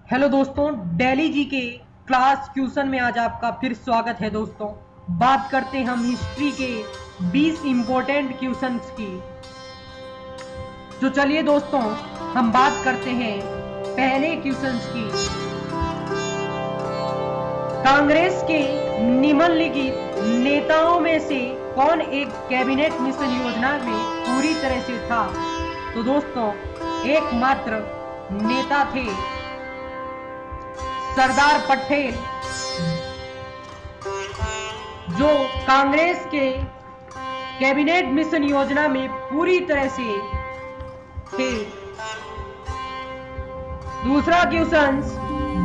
Hello दोस्तों, daily जी के class question में आज आपका फिर स्वागत है। दोस्तों, बात करते हैं हम हिस्ट्री के 20 इंपॉर्टेंट क्वेश्चंस की। तो चलिए दोस्तों, हम बात करते हैं पहले क्वेश्चंस की। कांग्रेस के निम्नलिखित नेताओं में से कौन एक कैबिनेट मिशन योजना में पूरी तरह से था? तो दोस्तों, एकमात्र नेता थे सरदार पटेल, जो कांग्रेस के कैबिनेट मिशन योजना में पूरी तरह से थे। दूसरा क्वेश्चन,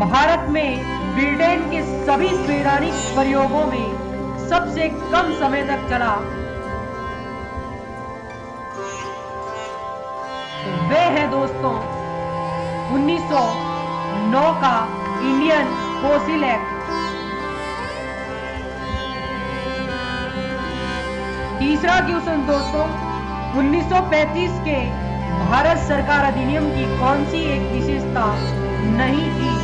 भारत में ब्रिटेन के सभी वैज्ञानिक प्रयोगों में सबसे कम समय तक चला वह है दोस्तों 1909 का इंडियन फोसिल एक्ट। तीसरा क्वेश्चन दोस्तों, 1935 के भारत सरकार अधिनियम की कौन सी एक विशेषता नहीं थी?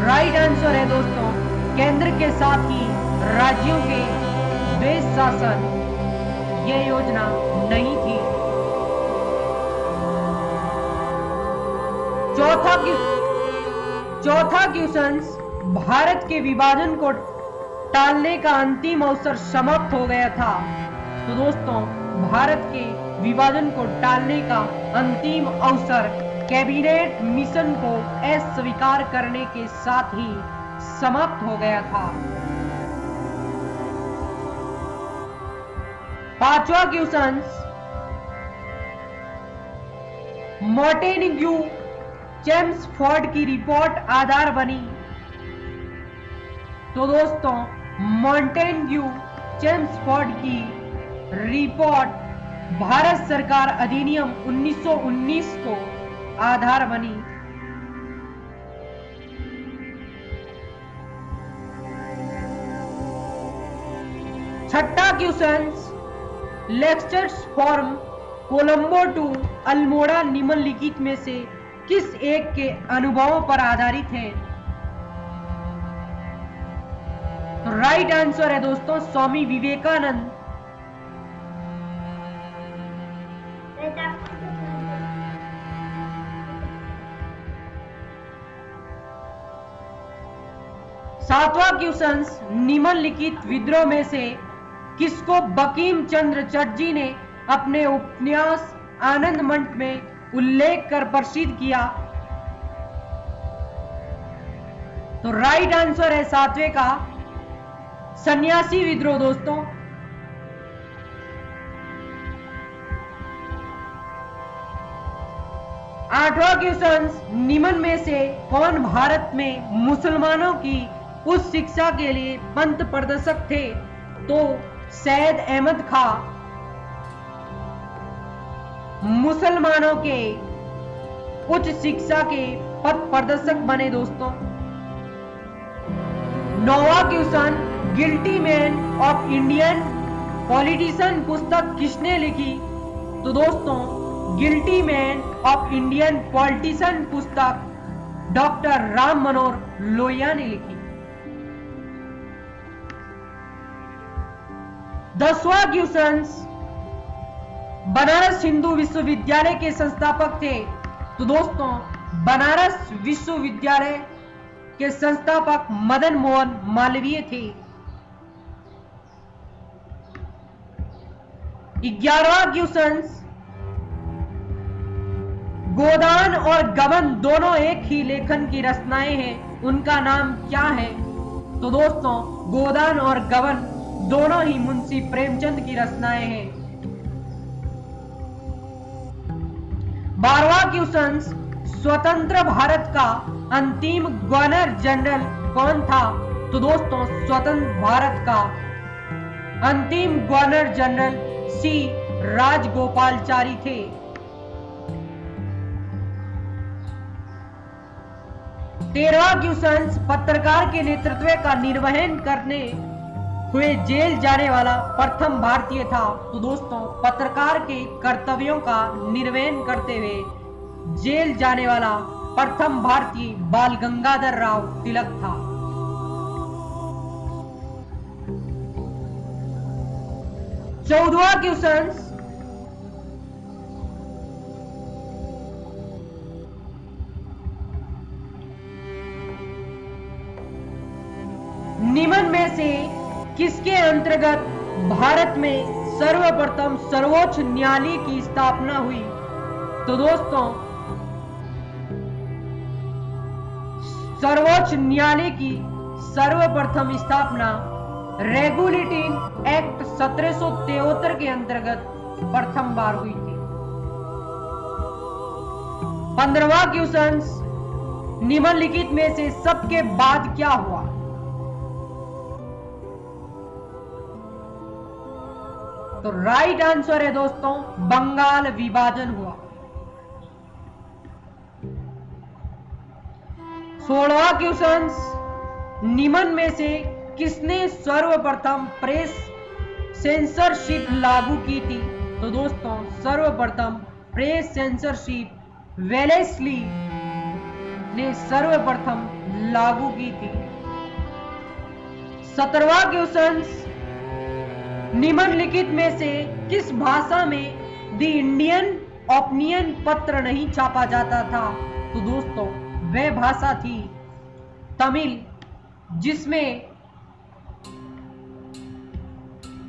राइट आंसर है दोस्तों, केंद्र के साथ ही राज्यों के द्वैध शासन, यह योजना नहीं थी। चौथा क्वेश्चन, भारत के विभाजन को टालने का अंतिम अवसर समाप्त हो गया था। तो दोस्तों, भारत के विभाजन को टालने का अंतिम अवसर कैबिनेट मिशन को अस्वीकार करने के साथ ही समाप्त हो गया था। पांचवा क्वेश्चन, मॉन्टेग्यू चेम्सफोर्ड की रिपोर्ट आधार बनी। तो दोस्तों, मॉन्टेग्यू चेम्सफोर्ड की रिपोर्ट भारत सरकार अधिनियम 1919 को आधार बनी। छठा question, lectures from Colombo to Almora निम्नलिखित में से किस एक के अनुभवों पर आधारित है? तो राइट आंसर है दोस्तों, स्वामी विवेकानंद। सातवां क्वेश्चन, निम्नलिखित विद्रोह में से किसको बंकिम चंद्र चटर्जी ने अपने उपन्यास आनंद मंच में उल्लेख कर प्रसिद्ध किया? तो राइट आंसर है सातवें का सन्यासी विद्रोह। दोस्तों, आठवां क्वेश्चन, निम्न में से कौन भारत में मुसलमानों की उच्च शिक्षा के लिए पंथ प्रदर्शक थे? तो सैयद अहमद खां मुसलमानों के उच्च शिक्षा के पथ प्रदर्शक बने। दोस्तों, नौवां question, guilty man of Indian politician पुस्तक किसने लिखी? तो दोस्तों, guilty man of Indian politician पुस्तक डॉक्टर राम मनोहर लोहिया ने लिखी। 10वां क्वेश्चन, बनारस हिंदू विश्वविद्यालय के संस्थापक थे? तो दोस्तों, बनारस विश्वविद्यालय के संस्थापक मदन मोहन मालवीय थे। 11वां क्वेश्चन, गोदान और गबन दोनों एक ही लेखन की रचनाएं हैं, उनका नाम क्या है? तो दोस्तों, गोदान और गबन दोनों ही मुंशी प्रेमचंद की रचनाएं हैं। 12वां क्वेश्चन, स्वतंत्र भारत का अंतिम गवर्नर जनरल कौन था? तो दोस्तों, स्वतंत्र भारत का अंतिम गवर्नर जनरल सी राजगोपालचारी थे। 13वां क्वेश्चन, पत्रकार के नेतृत्व का निर्वहन करने हुए जेल जाने वाला प्रथम भारतीय था? तो दोस्तों, पत्रकार के कर्तव्यों का निर्वहन करते हुए जेल जाने वाला प्रथम भारतीय बाल गंगाधर राव तिलक था। चौदहवां क्वेश्चन, निम्न में से किसके अंतर्गत भारत में सर्वप्रथम सर्वोच्च न्यायालय की स्थापना हुई? तो दोस्तों, सर्वोच्च न्यायालय की सर्वप्रथम स्थापना रेगुलेटिंग एक्ट 1773 के अंतर्गत प्रथम बार हुई थी। 15वां क्वेश्चन, निम्नलिखित में से सबके बाद क्या हुआ? तो राइट आंसर है दोस्तों, बंगाल विभाजन हुआ। 16वां क्वेश्चन, निम्न में से किसने सर्वप्रथम प्रेस सेंसरशिप लागू की थी? तो दोस्तों, सर्वप्रथम प्रेस सेंसरशिप वेलेस्ली ने सर्वप्रथम लागू की थी। 17वां क्वेश्चन, निम्नलिखित में से किस भाषा में द इंडियन ओपिनियन पत्र नहीं छापा जाता था? तो दोस्तों, वह भाषा थी तमिल, जिसमें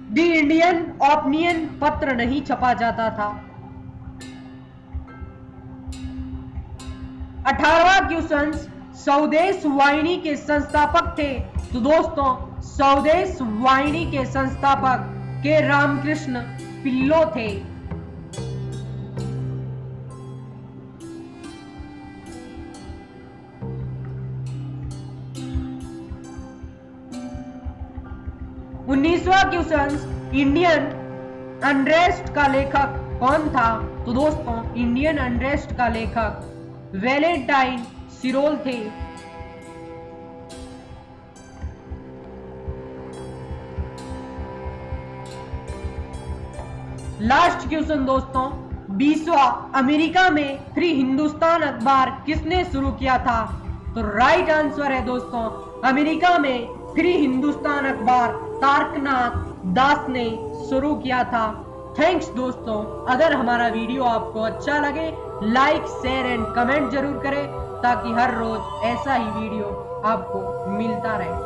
द इंडियन ओपिनियन पत्र नहीं छपा जाता था। 18वां क्वेश्चन, स्वदेश वाहिनी के संस्थापक थे? तो दोस्तों, स्वदेश वाहिनी के संस्थापक के रामकृष्ण पिल्लो थे। 19वां क्वेश्चन, इंडियन अनरेस्ट का लेखक कौन था? तो दोस्तों, इंडियन अनरेस्ट का लेखक वैलेंटाइन सिरोल थे। लास्ट क्वेश्चन दोस्तों, 20वां, अमेरिका में फ्री हिंदुस्तान अखबार किसने शुरू किया था? तो राइट आंसर है दोस्तों, अमेरिका में फ्री हिंदुस्तान अखबार तारकनाथ दास ने शुरू किया था। थैंक्स दोस्तों। अगर हमारा वीडियो आपको अच्छा लगे, लाइक शेयर एंड कमेंट जरूर करें, ताकि हर रोज ऐसा ही वीडियो आपको मिलता रहे।